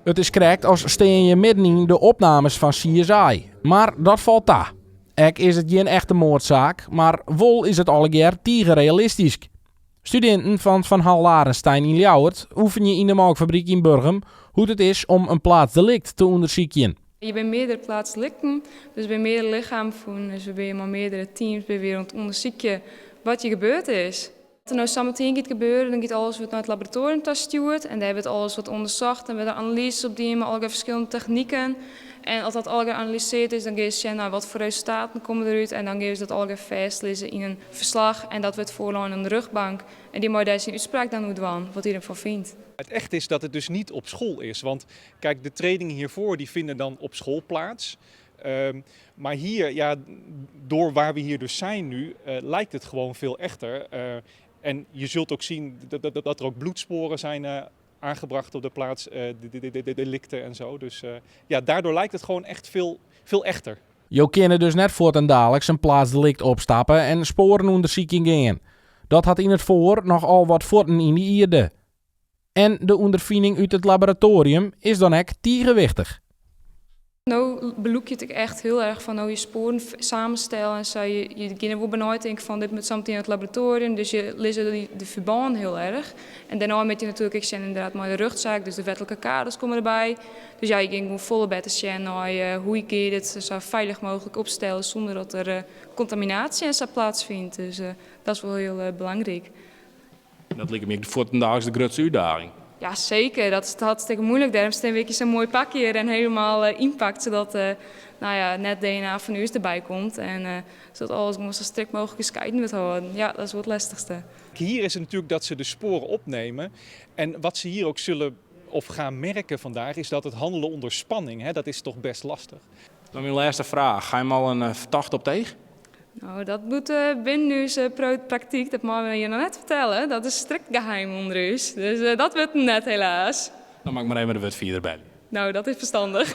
Het is correct als steen je midden in de opnames van CSI. Maar dat valt daar. Ek is het geen echte moordzaak, maar wel is het allegear realistisch. Studenten van Van Hal Larenstein in Ljouwert oefenen in de melkfabriek in Burgum hoe het is om een plaatsdelict te onderzoeken. Je bent meerdere plaatsdelicten, dus bij meerdere lichamen voelen, dus we zijn maar meerdere teams bij weer aan het onderzoeken wat je gebeurd is. Wat er nou samen gaat gebeuren, dan gaat alles wat naar het laboratorium gestuurd en daar hebben we alles wat onderzocht en we de analyses op die met allerlei verschillende technieken. En als dat al geanalyseerd is, dan gaan ze zien wat voor resultaten komen eruit en dan gaan ze dat al vastlezen in een verslag en dat wordt voorlaan aan de rugbank. En die moet daar zijn uitspraak dan doen, wat hij ervan vindt. Het echt is dat het dus niet op school is, want kijk, de trainingen hiervoor die vinden dan op school plaats. Maar hier, ja, door waar we hier dus zijn nu, lijkt het gewoon veel echter. En je zult ook zien dat er ook bloedsporen zijn aangebracht op de plaats, de delicten en zo. Dus ja, daardoor lijkt het gewoon echt veel echter. Je kan dus net voor en dadelijk zijn plaatsdelict opstappen en sporenonderzoeking gaan. Dat had in het voor nogal wat voeten in die ierde. En de ondervinding uit het laboratorium is dan ook tegenwichtig. Nou beloek je het echt heel erg van je sporen samenstellen en zo. Je gaat wel benieuwd van dit met samen in het laboratorium, dus je leest de verband heel erg. En daarna met je natuurlijk, ik zie inderdaad maar de rugzaak, dus de wettelijke kaders komen erbij. Dus ja, je ging gewoon volle bed zien naar hoe je het zo veilig mogelijk opstellen zonder dat er contaminatie en zo plaatsvindt. Dus dat is wel heel belangrijk. Dat lijkt me voor vandaag de grootste uitdaging. Ja, zeker. Dat is hartstikke moeilijk. Daarom staan we zo'n mooi pakje en helemaal impact, zodat net DNA van u erbij komt. En zodat alles zo strikt mogelijk gescheiden wordt houden. Ja, dat is wel het lastigste. Hier is het natuurlijk dat ze de sporen opnemen. En wat ze hier ook zullen of gaan merken vandaag is dat het handelen onder spanning, dat is toch best lastig. Dan mijn laatste vraag. Ga je al een verdachte op tegen? Nou, dat moet binnen uw praktijk, dat mogen we je nog net vertellen. Dat is strikt geheim onder u. Dus dat wordt net helaas. Dan maak ik maar even de wet 4 erbij. Nou, dat is verstandig.